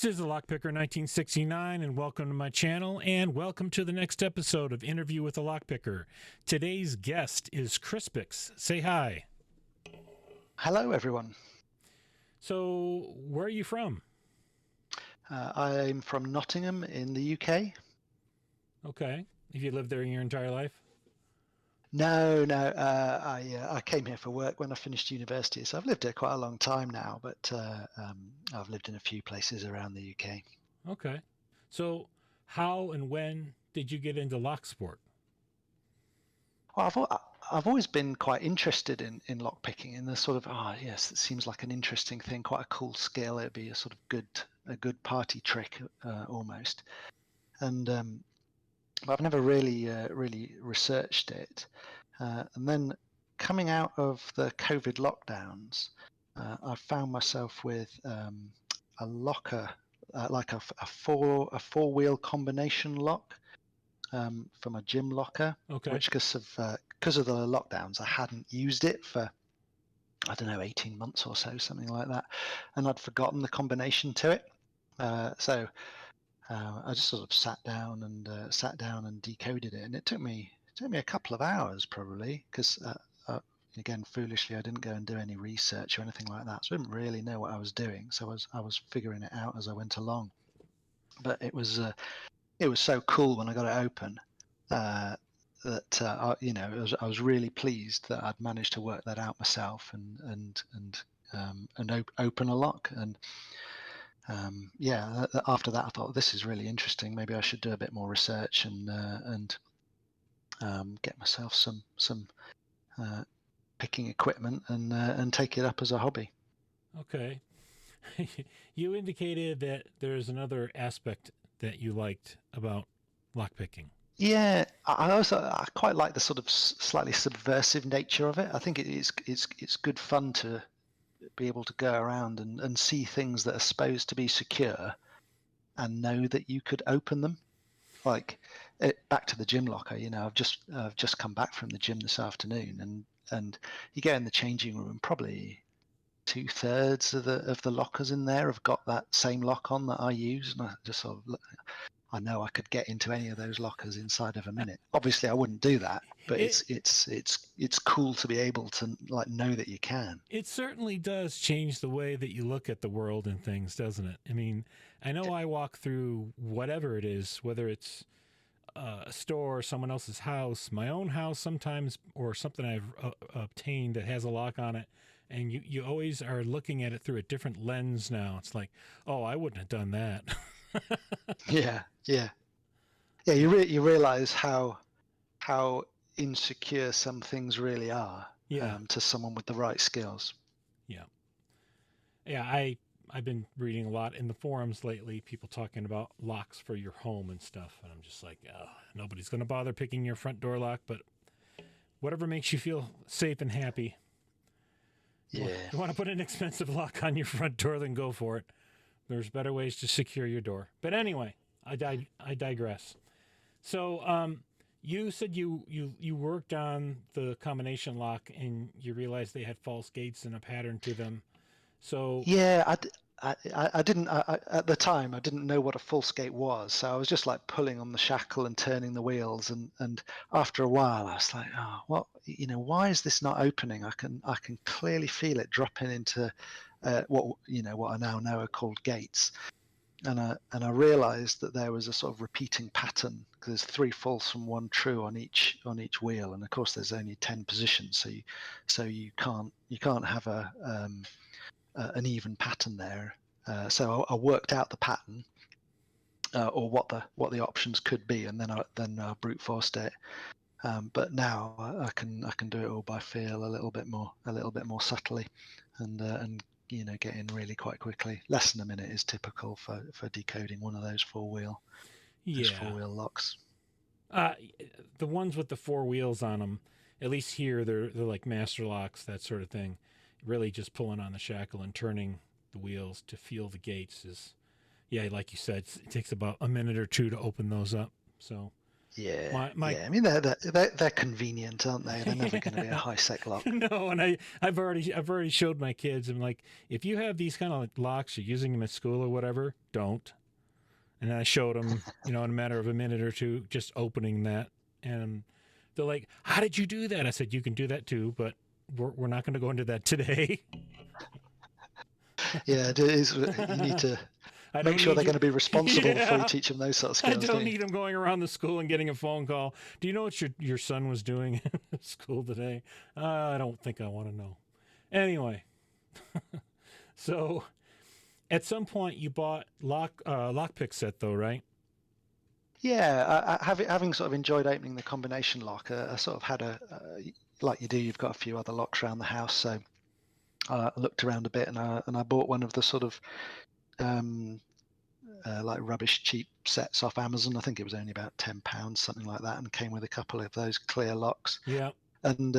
This is the Lockpicker 1969, and welcome to my channel, and welcome to the next episode of Interview with the Lockpicker. Today's guest is Crispix. Say hi. Hello, everyone. So, where are you from? I'm from Nottingham in the UK. Okay. Have you lived there your entire life? No. I came here for work when I finished university, so I've lived here quite a long time now. But I've lived in a few places around the UK. Okay. So, how and when did you get into locksport? Well, I've always been quite interested in lockpicking, in the sort of yes, it seems like an interesting thing, quite a cool skill. It'd be a sort of good party trick almost, and but I've never really researched it. And then coming out of the COVID lockdowns, I found myself with a locker, like a four-wheel combination lock for my gym locker. Okay. Which because of the lockdowns, I hadn't used it for, I don't know, 18 months or so, something like that, and I'd forgotten the combination to it. So I just sort of sat down and decoded it, and it took me a couple of hours probably, because again, foolishly, I didn't go and do any research or anything like that, so I didn't really know what I was doing. So I was figuring it out as I went along. But it was so cool when I got it open that I was really pleased that I'd managed to work that out myself and open a lock. And after that, I thought, this is really interesting. Maybe I should do a bit more research and get myself some picking equipment and take it up as a hobby. Okay. You indicated that there's another aspect that you liked about lockpicking. Yeah, I quite like the sort of slightly subversive nature of it. I think it's good fun to be able to go around and see things that are supposed to be secure and know that you could open them. Like back to the gym locker, I've just come back from the gym this afternoon, and you go in the changing room, probably 2/3 of the lockers in there have got that same lock on that I use, and I just sort of look, I know I could get into any of those lockers inside of a minute. Obviously, I wouldn't do that, but it's cool to be able to like know that you can. It certainly does change the way that you look at the world and things, doesn't it? I mean, I know I walk through whatever it is, whether it's a store or someone else's house, my own house sometimes, or something I've obtained that has a lock on it, and you always are looking at it through a different lens now. It's like, oh, I wouldn't have done that. Yeah. You realize how insecure some things really are. Yeah. To someone with the right skills. Yeah. I've been reading a lot in the forums lately, people talking about locks for your home and stuff, and I'm just like, oh, nobody's going to bother picking your front door lock, but whatever makes you feel safe and happy. Yeah. You want to put an expensive lock on your front door, then go for it. There's better ways to secure your door. But anyway, I digress. So you said you worked on the combination lock and you realized they had false gates and a pattern to them. So yeah, I didn't at the time, I didn't know what a false gate was, so I was just like pulling on the shackle and turning the wheels, and after a while I was like, oh, what, why is this not opening? I can clearly feel it dropping into what I now know are called gates. And I realised that there was a sort of repeating pattern, because there's 3 false and 1 true on each wheel, and of course there's only 10 positions, so you can't have an even pattern there. So I worked out the pattern, or what the options could be, and then I brute forced it. But now I can do it all by feel, a little bit more subtly, and get in really quite quickly. Less than a minute is typical for decoding one of those four-wheel locks. The ones with the 4 wheels on them, at least here, they're like master locks, that sort of thing. Really just pulling on the shackle and turning the wheels to feel the gates is, yeah, like you said, it takes about a minute or two to open those up. So My I mean, they're convenient, aren't they? They're never going to be a high sec lock. No, and I've already showed my kids. I'm like, if you have these kind of like locks, you're using them at school or whatever, don't. And I showed them, in a matter of a minute or two, just opening that, and they're like, "How did you do that?" I said, "You can do that too, but we're not going to go into that today." Yeah, it is. You need to I make don't sure need they're you. going to be responsible before you Yeah, teach them those sort of I skills, do don't you? need them going around the school and getting a phone call. Do you know what your son was doing at school today? I don't think I want to know. Anyway, so at some point you bought lockpick set though, right? Yeah, having sort of enjoyed opening the combination lock, I sort of had like you do, you've got a few other locks around the house, so I looked around a bit and I bought one of the sort of like rubbish cheap sets off Amazon. I think it was only about £10, something like that, and came with a couple of those clear locks. Yeah. And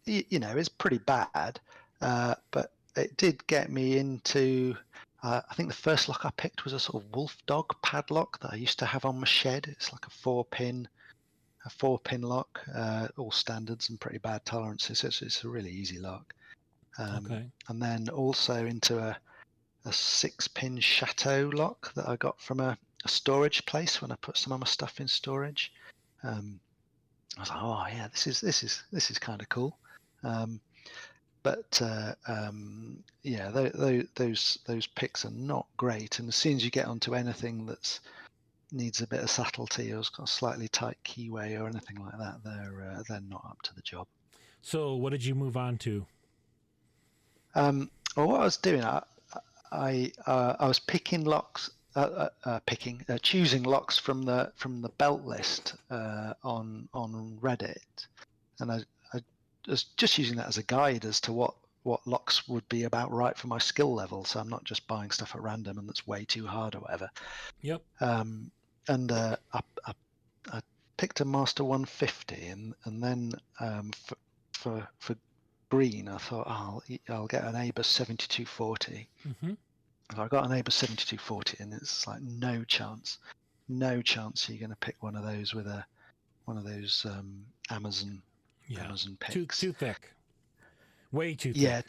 it's pretty bad, but it did get me into. I think the first lock I picked was a sort of wolf dog padlock that I used to have on my shed. It's like a four pin lock, all standards and pretty bad tolerances. It's a really easy lock. Okay. And then also into a 6-pin chateau lock that I got from a storage place when I put some of my stuff in storage. I was like, oh yeah, this is kind of cool. But yeah, those picks are not great. And as soon as you get onto anything that's needs a bit of subtlety or has got a slightly tight keyway or anything like that, they're not up to the job. So what did you move on to? Well, what I was doing, I was picking locks, choosing locks from the belt list on Reddit, and I was just using that as a guide as to what locks would be about right for my skill level. So I'm not just buying stuff at random and that's way too hard or whatever. Yep. And I picked a Master 150, and then for green, I thought I'll get an ABUS 7240. Mm-hmm. So I got an ABUS 7240, and it's like no chance you're going to pick one of those with one of those Amazon picks. Too thick. Way too thick. Yeah,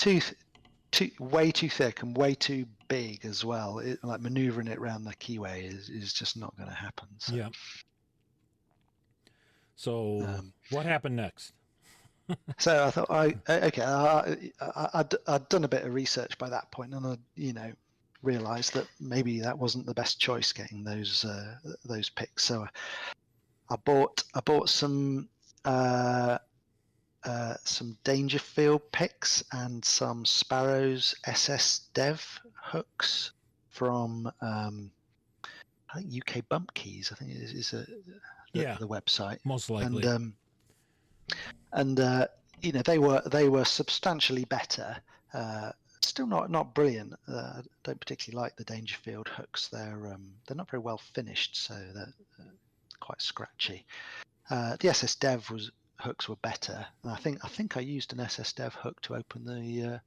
way too thick and way too big as well. Like maneuvering it around the keyway is just not going to happen. So. Yeah. So what happened next? So I thought, I'd done a bit of research by that point, and I, realised that maybe that wasn't the best choice getting those picks. So I bought some Dangerfield picks and some Sparrows SS Dev hooks from I think UK Bump Keys. I think is the website. Most likely. And they were substantially better. Still not brilliant. I don't particularly like the Dangerfield hooks. They're not very well finished, so they're quite scratchy. The SS Dev hooks were better, and I think I used an SS Dev hook to open the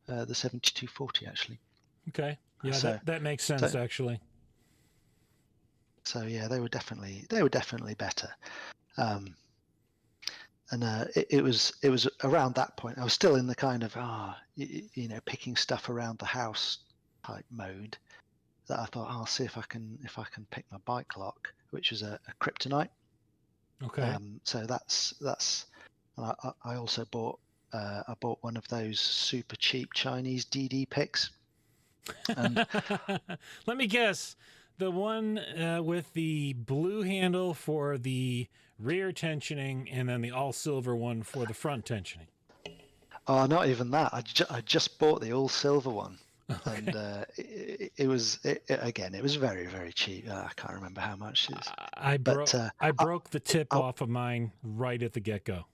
7240 actually. Okay, yeah, so, that makes sense actually. So yeah, they were definitely better. And it was around that point I was still in the kind of picking stuff around the house type mode that I thought I'll see if I can pick my bike lock, which was a kryptonite. Okay. So that's I also bought one of those super cheap Chinese DD picks. And let me guess, the one with the blue handle for the rear tensioning, and then the all silver one for the front tensioning. Oh, not even that. I just bought the all silver one, okay. And it was very, very cheap. I can't remember how much it is. I broke the tip off of mine right at the get-go.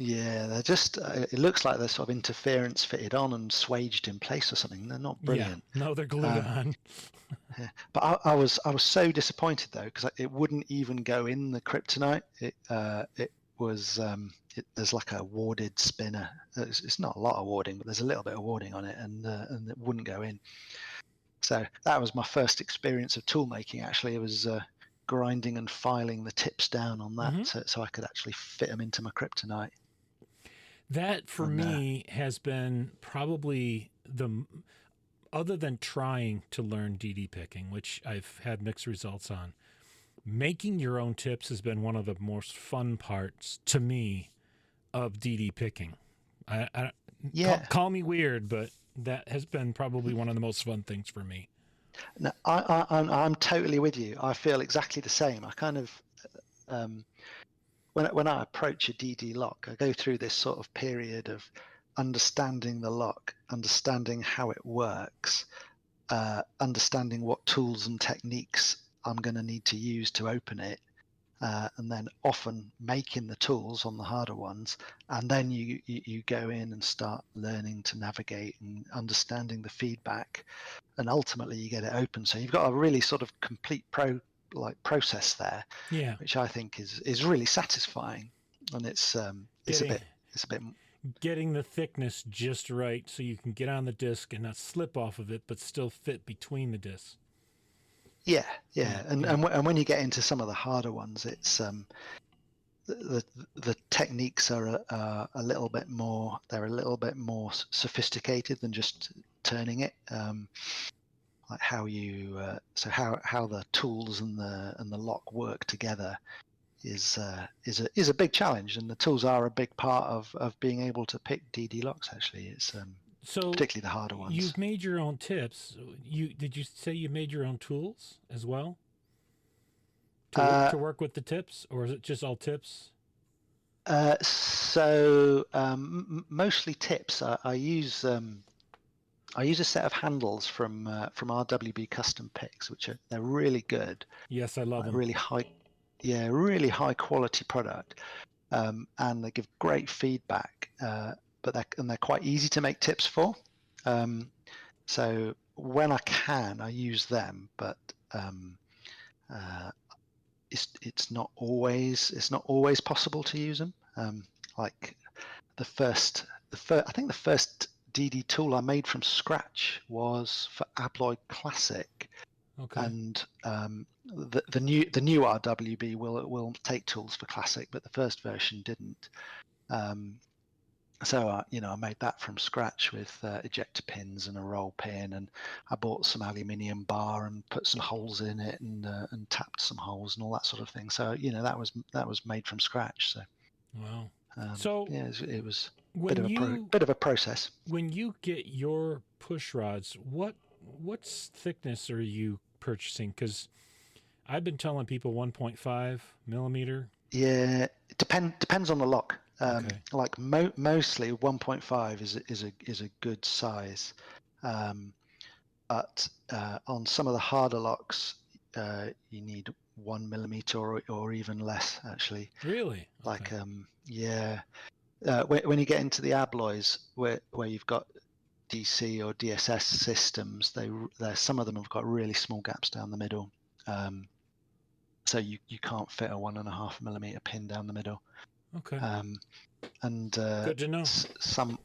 Yeah, they're just. It looks like they're sort of interference fitted on and swaged in place or something. They're not brilliant. Yeah, no, they're glued on. Yeah. But I was so disappointed though, because it wouldn't even go in the kryptonite. It was there's like a warded spinner. It's not a lot of warding, but there's a little bit of warding on it, and it wouldn't go in. So that was my first experience of tool making. Actually, it was grinding and filing the tips down on that, Mhm. so I could actually fit them into my kryptonite. That for And me has been probably other than trying to learn DD picking, which I've had mixed results on. Making your own tips has been one of the most fun parts to me of DD picking. I yeah, call me weird, but that has been probably one of the most fun things for me. no, I'm totally with you. I feel exactly the same. I kind of when I approach a DD lock, I go through this sort of period of understanding the lock, understanding how it works, understanding what tools and techniques I'm going to need to use to open it, and then often making the tools on the harder ones, and then you go in and start learning to navigate and understanding the feedback, and ultimately you get it open. So you've got a really sort of complete process there, Yeah, which I think is really satisfying, and it's a getting bit getting the thickness just right so you can get on the disc and not slip off of it, but still fit between the discs. yeah, Yeah, and yeah. and when you get into some of the harder ones, it's the techniques are a little bit more, they're a little bit more sophisticated than just turning it, like how you so how the tools and the lock work together is a big challenge, and the tools are a big part of being able to pick DD locks. Actually, it's So particularly the harder ones. you've made your own tips. Did you say you made your own tools as well Uh, to work with the tips, or is it just all tips? so mostly tips. I use a set of handles from RWB Custom Picks, which they're really good, Yes, I love like them. really high quality product, and they give great feedback. But they're quite easy to make tips for. So when I can, I use them, but uh, it's not always possible to use them. Like I think the first DD tool I made from scratch was for Abloy Classic, Okay. and the new RWB will take tools for Classic, but the first version didn't. So I made that from scratch with ejector pins and a roll pin, and I bought some aluminium bar and put some holes in it, and tapped some holes and all that sort of thing. So that was made from scratch. So Wow. So yeah, it was a when bit of a process. when you get your push rods, what's thickness are you purchasing? Because I've been telling people 1.5 millimeter. Yeah, it depends on the lock. Okay. Like mostly 1.5 is a good size, but on some of the harder locks, you need 1 millimeter or even less actually. Really? Like Okay. yeah, when you get into the abloys where you've got DC or DSS systems, some of them have got really small gaps down the middle. So you can't fit a 1.5 millimeter pin down the middle. Okay. And Good to know. some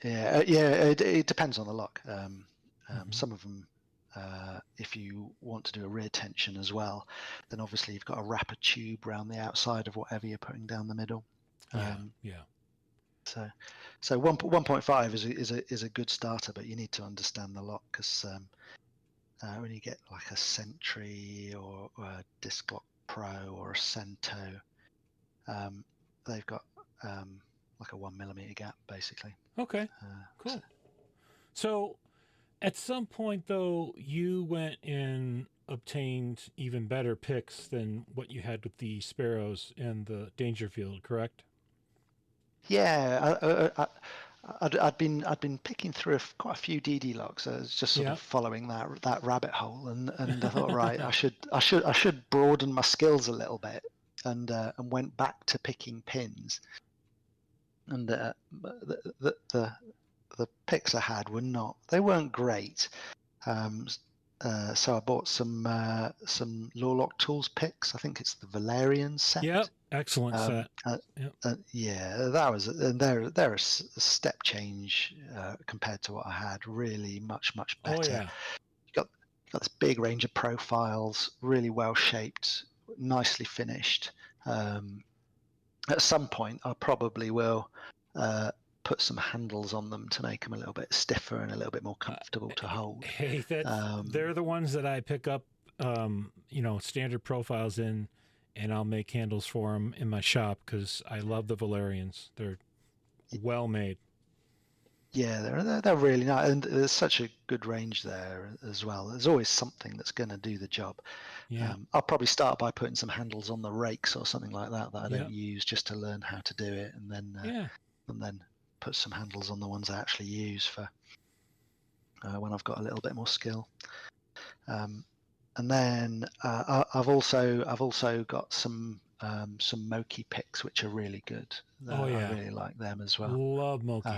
it depends on the lock. Hmm. Some of them, if you want to do a rear tension as well, then obviously you've got to wrap a tube around the outside of whatever you're putting down the middle. Yeah. Yeah. So 1.5 is a good starter, but you need to understand the lock, because when you get like a Sentry or a Disc Lock Pro or a Cento, they've got like a 1 millimeter gap basically. Okay. Cool. So at some point, though, you went and obtained even better picks than what you had with the Sparrows and the Dangerfield, correct? Yeah, I'd been picking through quite a few DD locks. I was just sort Yeah. of following that rabbit hole, and I thought, right, I should broaden my skills a little bit, and went back to picking pins. And the picks I had they weren't great. Um, so I bought some Lawlock Tools picks. I think it's the Valerian Yep. set. Excellent Um, set. Yep. yeah, that was, and they're a step change compared to what I had. Really, much Oh, better. yeah. You got got this big range of profiles, really well shaped, nicely finished. At some point, I probably will put some handles on them to make them a little bit stiffer and a little bit more comfortable to hold. Hey, they're the ones that I pick up, standard profiles in, and I'll make handles for them in my shop because I love the Valerians. They're well made. Yeah, they're really nice, and there's such a good range there as well. There's always something that's going to do the job. Yeah. I'll probably start by putting some handles on the rakes or something like that I Yep. don't use, just to learn how to do it, and then put some handles on the ones I actually use for when I've got a little bit more skill. And then I've also got some Moki picks which are really good. Oh yeah. I really like them as well. Love Moki.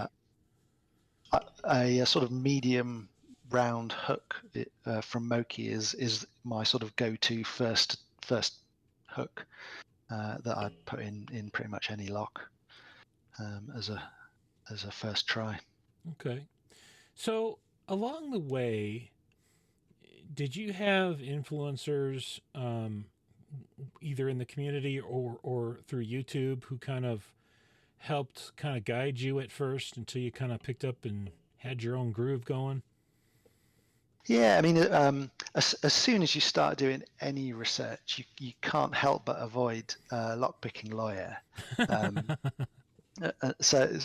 A sort of medium round hook from Moki is my sort of go-to first hook that I'd put in pretty much any lock as a first try. Okay. So along the way, did you have influencers, either in the community or through YouTube, who kind of helped kind of guide you at first until you kind of picked up and had your own groove going? Yeah, I mean, as soon as you start doing any research, you can't help but avoid lockpicking lawyer. So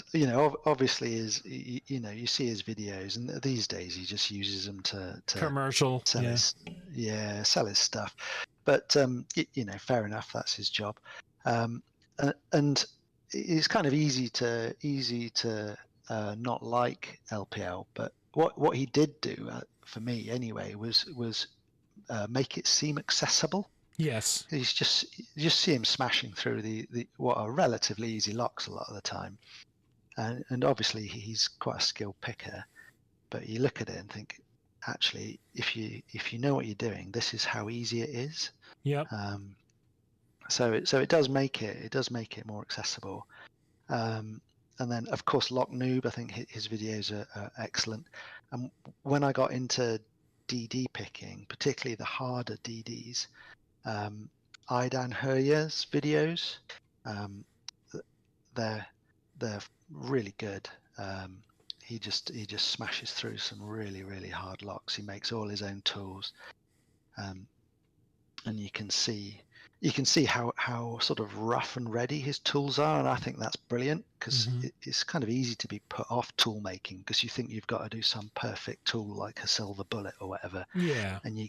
obviously you see his videos, and these days he just uses them to Commercial. sell sell his stuff. But fair enough, that's his job. And it's kind of easy to not like LPL, but what he did do for me anyway was make it seem accessible. Yes. You just see him smashing through the what are relatively easy locks a lot of the time, and obviously he's quite a skilled picker. But you look at it and think, actually, if you know what you're doing, this is how easy it is. Yep. So it does make it more accessible. And then of course Lock Noob, I think his videos are excellent. And when I got into DD picking, particularly the harder DDs, Aidan Herjer's videos, they're really good. He just smashes through some really, really hard locks. He makes all his own tools, and you can see how sort of rough and ready his tools are, and I think that's brilliant, because it's kind of easy to be put off tool making because you think you've got to do some perfect tool like a silver bullet or whatever. Yeah. And you're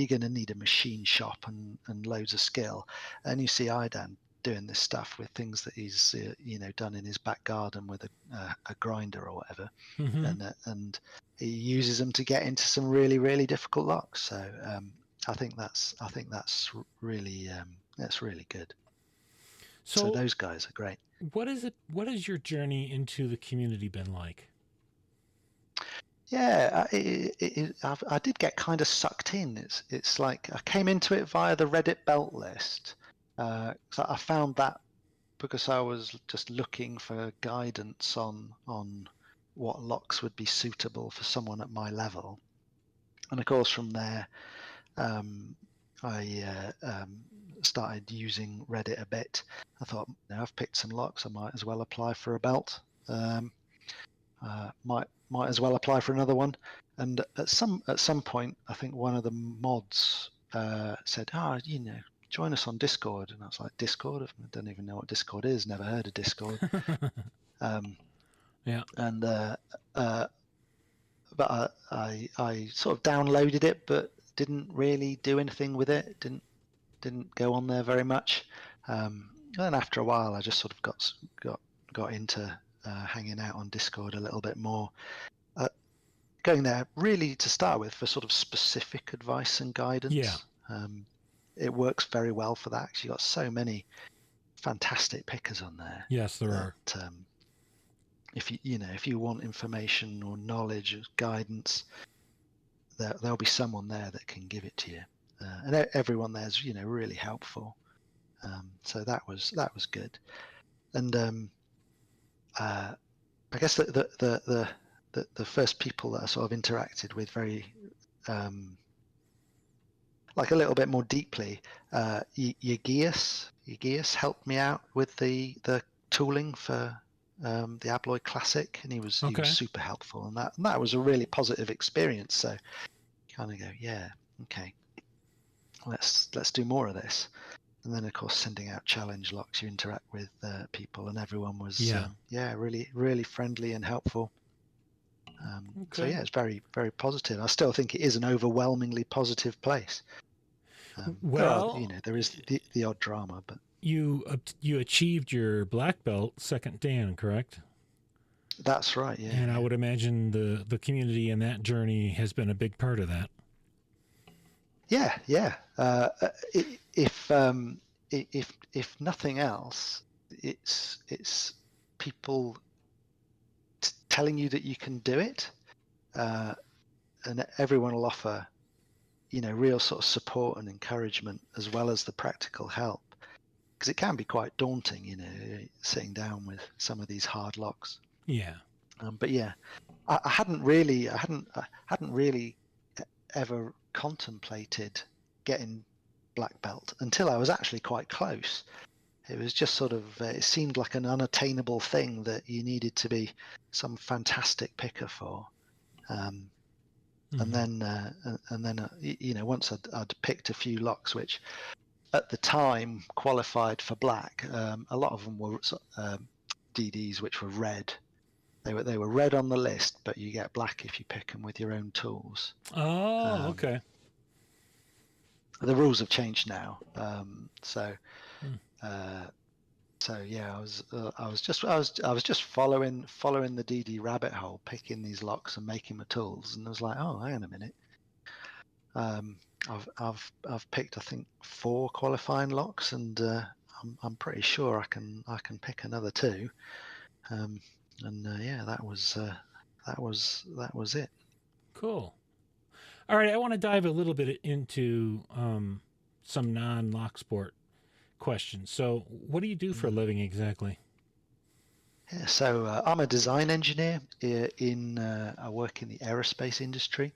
gonna need a machine shop and loads of skill. And you see Aidan doing this stuff with things that he's done in his back garden with a grinder or whatever, and he uses them to get into some really, really difficult locks. So I think that's really good. So those guys are great. What has your journey into the community been like? Yeah, I did get kind of sucked in. It's like I came into it via the Reddit belt list. So I found that because I was just looking for guidance on what locks would be suitable for someone at my level, and of course from there I started using Reddit a bit. I thought, now I've picked some locks, I might as well apply for a belt. Might as well apply for another one. And at some point, I think one of the mods said, join us on Discord. And I was like, Discord? I don't even know what Discord is. Never heard of Discord. Yeah. And but I sort of downloaded it, but didn't really do anything with it. Didn't go on there very much. And then after a while, I just sort of got into hanging out on Discord a little bit more. Going there really to start with for sort of specific advice and guidance. Yeah. It works very well for that, because you've got so many fantastic pickers on there. Yes, there are. If you want information or knowledge or guidance, there'll be someone there that can give it to you, and everyone there's really helpful. So that was good. And I guess the first people that I sort of interacted with very like a little bit more deeply, Yagius helped me out with the tooling for the Abloy Classic, and he was Okay. super helpful, and that was a really positive experience. So kind of go, yeah, okay, let's do more of this. And then of course sending out challenge locks, you interact with people, and everyone was Yeah. really friendly and helpful. So Okay. yeah, it's very, very positive. I still think it is an overwhelmingly positive place. Well, There is the odd drama, but you achieved your black belt second dan, correct? that's right. And I Yeah. would imagine the community and that journey has been a big part of that. Yeah. If if nothing else, it's people telling you that you can do it, and everyone will offer, real sort of support and encouragement as well as the practical help, because it can be quite daunting, sitting down with some of these hard locks. Yeah. But yeah, I hadn't really ever contemplated getting black belt until I was actually quite close. It was just sort of, it seemed like an unattainable thing that you needed to be some fantastic picker for. And then, once I'd picked a few locks, which at the time qualified for black, a lot of them were DDs which were red. They were red on the list, but you get black if you pick them with your own tools. Oh, okay. The rules have changed now, so Hmm. yeah, I was just following the DD rabbit hole, picking these locks and making my tools, and I was like, oh, hang on a minute. I've picked, I think, 4 qualifying locks, and I'm pretty sure I can pick another 2. Yeah, that was it. Cool. All right, I want to dive a little bit into some non-locksport questions. So, what do you do for a Mm. living exactly? Yeah, so I'm a design engineer I work in the aerospace industry,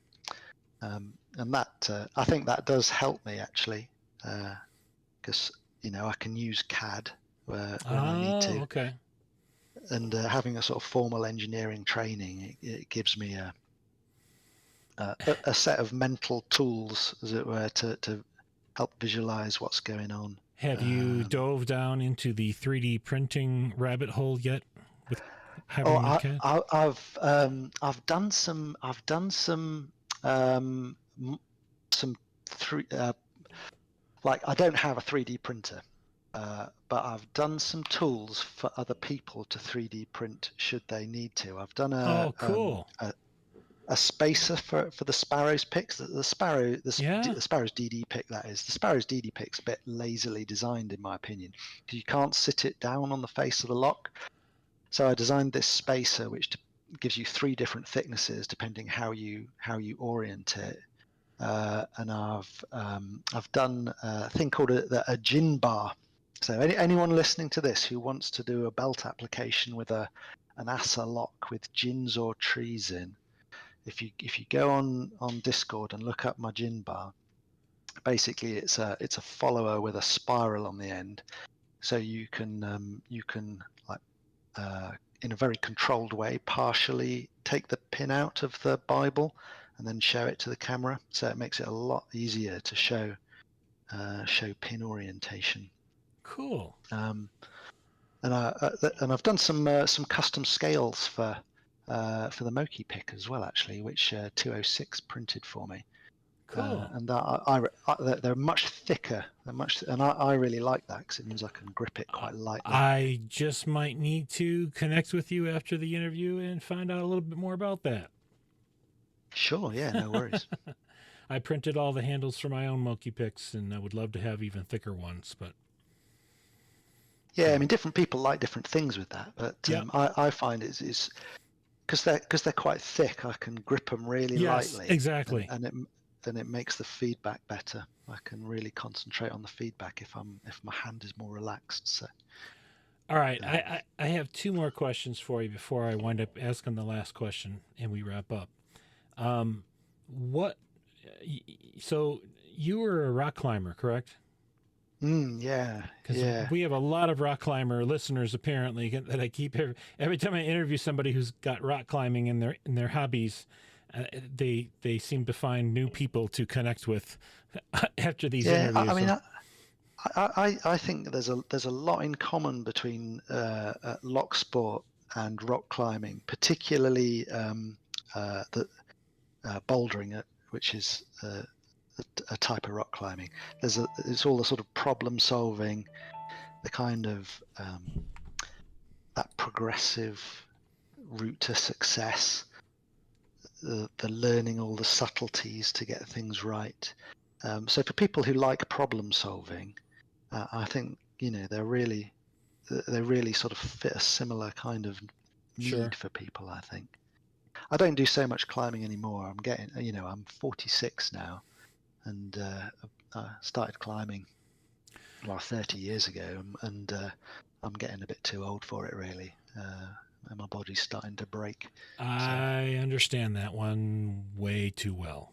and that I think that does help me actually, because I can use CAD when I need Oh, to, okay. and having a sort of formal engineering training, it gives me a set of mental tools, as it were, to help visualize what's going on. Have you Um, dove down into the 3D printing rabbit hole yet with oh, having a CAD? I've done um, some three like, I don't have a 3D printer, but I've done some tools for other people to 3D print should they need to. I've done Oh, cool. a spacer for the Sparrow's picks. The Yeah. Sparrow's DD pick, that is. The Sparrow's DD pick's a bit lazily designed, in my opinion, because you can't sit it down on the face of the lock. So I designed this spacer which gives you 3 different thicknesses depending how you orient it. And I've done a thing called a gin bar. So anyone listening to this who wants to do a belt application with an ASA lock with gins or trees in, if you go on Discord and look up my gin bar, basically it's a follower with a spiral on the end, so you can like in a very controlled way partially take the pin out of the Bible and then show it to the camera, so it makes it a lot easier to show pin orientation. Cool. And I've done some custom scales for the Moki pick as well, actually, which 206 printed for me. Cool. And they're much thicker. And I really like that because it means I can grip it quite lightly. I just might need to connect with you after the interview and find out a little bit more about that. Sure, yeah, no worries. I printed all the handles for my own Moki picks, and I would love to have even thicker ones. But Yeah, I so, mean, different people like different things with that, but yeah, I find it's because they're quite thick. I can grip them really yes, lightly, exactly. and it makes the feedback better. I can really concentrate on the feedback if my hand is more relaxed. So, All right, um, I have 2 more questions for you before I wind up asking the last question and we wrap up. What? So you were a rock climber, correct? Yeah, Because yeah, we have a lot of rock climber listeners apparently that I keep every time I interview somebody who's got rock climbing in their hobbies, they seem to find new people to connect with after these yeah. I interviews. mean, So I think there's a lot in common between locksport and rock climbing, particularly the bouldering, which is a type of rock climbing. It's all the sort of problem solving, the kind of that progressive route to success, the learning all the subtleties to get things right. So for people who like problem solving, I think they really sort of fit a similar kind of sure. need for people. I think I don't do so much climbing anymore. I'm 46 now, and I started climbing 30 years ago, and I'm getting a bit too old for it, really. And my body's starting to break. So I understand that one way too well.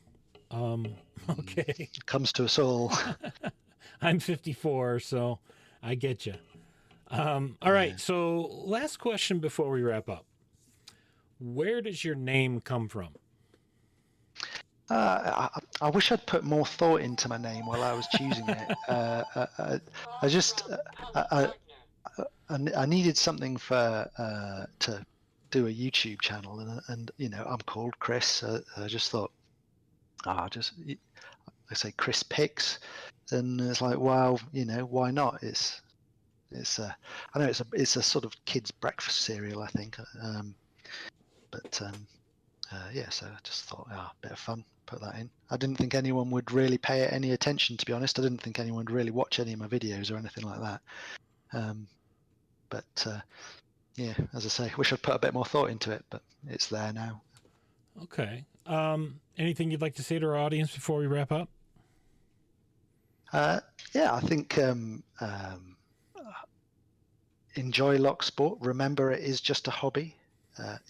Okay. it comes to us all. I'm 54, so I get you. All Yeah. right. So, last question before we wrap up. Where does your name come from? I wish I'd put more thought into my name while I was choosing it. I just I needed something for to do a YouTube channel, and I'm called Chris. So I just thought, I say Crispix, and it's like, wow, why not? I know it's a sort of kids breakfast cereal, I think. But yeah, so I just thought, bit of fun, put that in. I didn't think anyone would really pay it any attention, to be honest. I didn't think anyone would really watch any of my videos or anything like that. But yeah, as I say, wish I'd put a bit more thought into it, but it's there now. Okay. Anything you'd like to say to our audience before we wrap up? Yeah, I think enjoy locksport. Remember, it is just a hobby.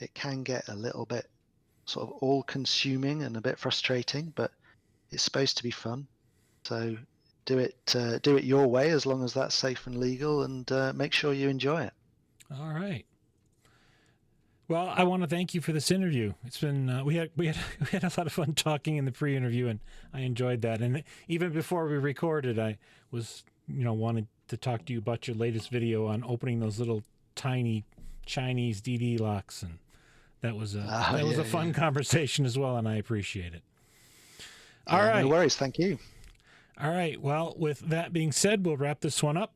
It can get a little bit sort of all-consuming and a bit frustrating, but it's supposed to be fun. So do it your way, as long as that's safe and legal, and make sure you enjoy it. All right. Well, I want to thank you for this interview. It's been we had we had a lot of fun talking in the pre-interview, and I enjoyed that. And even before we recorded, I was wanted to talk to you about your latest video on opening those little tiny Chinese DD locks, and that was a fun conversation as well, and I appreciate it. All right, no worries. Thank you. All right. Well, with that being said, we'll wrap this one up.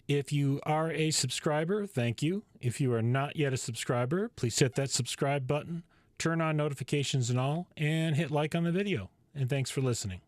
If you are a subscriber, thank you. If you are not yet a subscriber, please hit that subscribe button, turn on notifications and all, and hit like on the video. And thanks for listening.